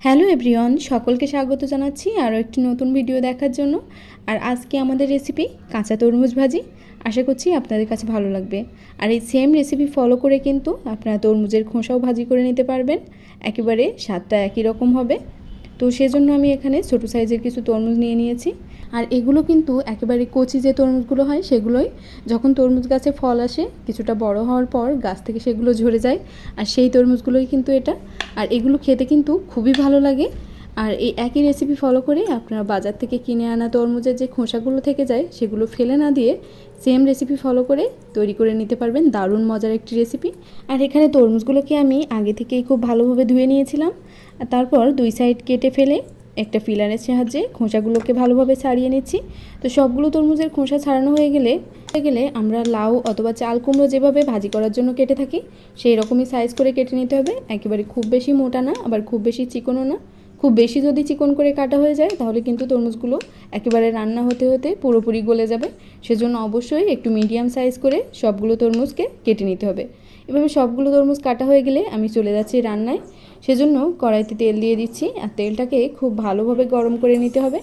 Hello everyone, সকলকে স্বাগত জানাচ্ছি আরও একটি নতুন ভিডিও দেখার জন্য। আর আজকে আমাদের রেসিপি কাঁচা তরমুজ ভাজি। আশা করছি আপনাদের কাছে ভালো লাগবে। আর এই সেম রেসিপি ফলো করে কিন্তু আপনারা তরমুজের খোসাও ভাজি করে নিতে পারবেন, একেবারে স্বাদটা একই রকম হবে। তো সেজন্য আমি এখানে ছোটো সাইজের কিছু তরমুজ নিয়ে নিয়েছি। আর এগুলো কিন্তু একেবারে কচি যে তরমুজগুলো হয় সেগুলোই, যখন তরমুজ গাছে ফল আসে কিছুটা বড় হওয়ার পর গাছ থেকে সেগুলো ঝরে যায়, আর সেই তরমুজগুলোই কিন্তু এটা। আর এগুলো খেতে কিন্তু খুবই ভালো লাগে। আর এই একই রেসিপি ফলো করে আপনারা বাজার থেকে কিনে আনা তরমুজের যে খোসাগুলো থেকে যায় সেগুলো ফেলে না দিয়ে সেম রেসিপি ফলো করে তৈরি করে নিতে পারবেন। দারুণ মজার একটি রেসিপি। আর এখানে তরমুজগুলোকে আমি আগে থেকেই খুব ভালোভাবে ধুয়ে নিয়েছিলাম, আর তারপর দুই সাইড কেটে ফেলে একটা ফিলারের সাহায্যে খোসাগুলোকে ভালোভাবে ছাড়িয়ে নিচ্ছি। তো সবগুলো তরমুজের খোসা ছাড়ানো হয়ে গেলে আমরা লাউ অথবা চাল কুমড়ো যেভাবে ভাজি করার জন্য কেটে থাকি সেই রকমই সাইজ করে কেটে নিতে হবে। একেবারে খুব বেশি মোটা না, আবার খুব বেশি চিকনও না। খুব বেশি যদি চিকন করে কাটা হয়ে যায় তাহলে কিন্তু তরমুজগুলো একেবারে রান্না হতে হতে পুরোপুরি গলে যাবে। সেজন্য অবশ্যই একটু মিডিয়াম সাইজ করে সবগুলো তরমুজকে কেটে নিতে হবে। এভাবে সবগুলো তরমুজ কাটা হয়ে গেলে আমি চলে যাচ্ছি রান্নায়। সেজন্য কড়াইতে তেল দিয়ে দিচ্ছি, আর তেলটাকে খুব ভালোভাবে গরম করে নিতে হবে।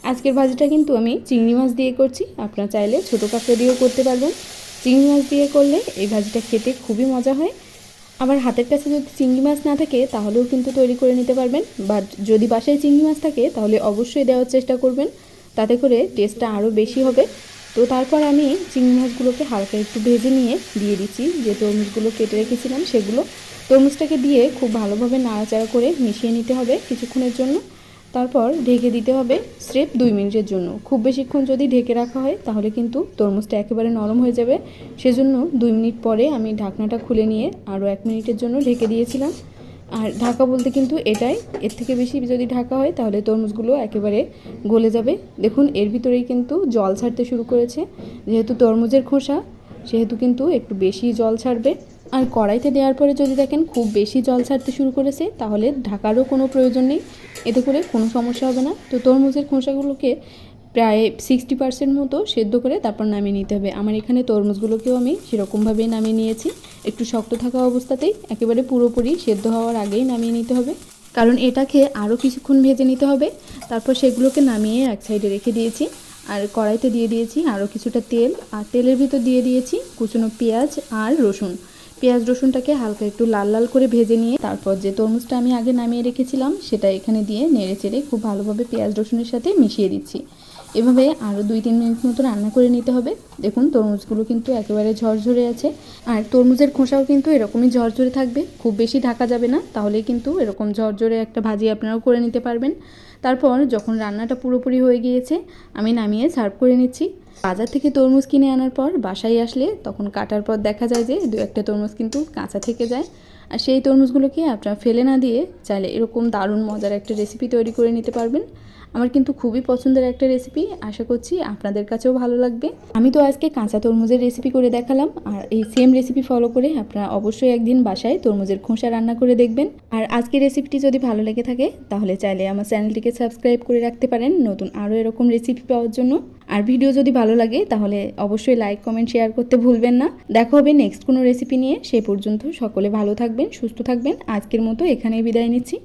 আজকের ভাজিটা কিন্তু আমি চিংড়ি মাছ দিয়ে করছি, আপনারা চাইলে ছোটো কাঁকড়া দিয়েও করতে পারবেন। চিংড়ি মাছ দিয়ে করলে এই ভাজিটা খেতে খুবই মজা হয়। আবার হাতের কাছে যদি চিংড়ি মাছ না থাকে তাহলেও কিন্তু তৈরি করে নিতে পারবেন, বাট যদি বাসায় চিংড়ি মাছ থাকে তাহলে অবশ্যই দেওয়ার চেষ্টা করবেন, তাতে করে টেস্টটা আরও বেশি হবে। তো তারপর আমি চিংড়ি মাছগুলোকে হালকা একটু ভেজে নিয়ে দিয়ে দিচ্ছি যে তরমুজগুলো কেটে রেখেছিলাম সেগুলো। তরমুজটাকে দিয়ে খুব ভালোভাবে নাড়াচাড়া করে মিশিয়ে নিতে হবে কিছুক্ষণের জন্য। তারপর ঢেকে দিতে হবে স্রেফ 2 মিনিটের জন্য। খুব বেশিক্ষণ যদি ঢেকে রাখা হয় তাহলে কিন্তু তরমুজটা একেবারে নরম হয়ে যাবে। সেজন্য 2 মিনিট পরে আমি ঢাকনাটা খুলে নিয়ে আরও 1 মিনিটের জন্য ঢেকে দিয়েছিলাম। আর ঢাকা বলতে কিন্তু এটাই, এর থেকে বেশি যদি ঢাকা হয় তাহলে তরমুজগুলো একেবারে গলে যাবে। দেখুন এর ভিতরেই কিন্তু জল ছাড়তে শুরু করেছে। যেহেতু তরমুজের খোসা সেহেতু কিন্তু একটু বেশি জল ছাড়বে। আর কড়াইতে দেওয়ার পরে যদি দেখেন খুব বেশি জল ছাড়তে শুরু করেছে তাহলে ঢাকারও কোনো প্রয়োজন নেই, এতে করে কোনো সমস্যা হবে না। তো তরমুজের খোসাগুলোকে প্রায় 60% মতো সেদ্ধ করে তারপর নামিয়ে নিতে হবে। আমার এখানে তরমুজগুলোকেও আমি সেরকমভাবেই নামিয়ে নিয়েছি, একটু শক্ত থাকা অবস্থাতেই, একেবারে পুরোপুরি সেদ্ধ হওয়ার আগেই নামিয়ে নিতে হবে, কারণ এটাকে আরও কিছুক্ষণ ভেজে নিতে হবে। তারপর সেগুলোকে নামিয়ে এক সাইডে রেখে দিয়েছি। আর কড়াইতে দিয়ে দিয়েছি আরও কিছুটা তেল, আর তেলের ভিতর দিয়ে দিয়েছি কুচনো পেঁয়াজ আর রসুন। পেঁয়াজ রসুনটাকে হালকা একটু লাল লাল করে ভেজে নিয়ে তারপর যে তরমুজটা আমি আগে নামিয়ে রেখেছিলাম সেটা এখানে দিয়ে নেড়ে চেড়ে খুব ভালোভাবে পেঁয়াজ রসুনের সাথে মিশিয়ে দিচ্ছি। এভাবে আরও 2-3 মিনিট মতো রান্না করে নিতে হবে। দেখুন তরমুজগুলো কিন্তু একেবারে ঝরঝরে আছে, আর তরমুজের খোসাও কিন্তু এরকমই ঝরঝরে থাকবে, খুব বেশি ঢাকা যাবে না, তাহলে কিন্তু এরকম ঝরঝরে একটা ভাজি আপনারাও করে নিতে পারবেন। তারপর যখন রান্নাটা পুরোপুরি হয়ে গিয়েছে আমি নামিয়ে সার্ভ করে নিচ্ছি। বাজার থেকে তরমুজ কিনে আনার পর বাসায় আসলে তখন কাটার পর দেখা যায় যে 2-1টা তরমুজ কিন্তু কাঁচা থেকে যায়, আর সেই তরমুজগুলোকে আপনারা ফেলে না দিয়ে চাইলে এরকম দারুণ মজার একটা রেসিপি তৈরি করে নিতে পারবেন। আমার কিন্তু খুবই পছন্দের একটা রেসিপি, আশা করছি আপনাদের কাছেও ভালো লাগবে। আমি তো আজকে কাঁচা তরমুজের রেসিপি করে দেখালাম, আর এই সেম রেসিপি ফলো করে আপনারা অবশ্যই একদিন বাসায় তরমুজের খোসা রান্না করে দেখবেন। আর আজকের রেসিপিটি যদি ভালো লেগে থাকে তাহলে চাইলে আমার চ্যানেলটিকে সাবস্ক্রাইব করে রাখতে পারেন নতুন আরও এরকম রেসিপি পাওয়ার জন্য। আর ভিডিও যদি ভালো লাগে তাহলে অবশ্যই লাইক কমেন্ট শেয়ার করতে ভুলবেন না। দেখা হবে নেক্সট কোনো রেসিপি নিয়ে, সে পর্যন্ত সকলে ভালো থাকবেন, সুস্থ থাকবেন। আজকের মতো এখানেই বিদায় নিচ্ছি।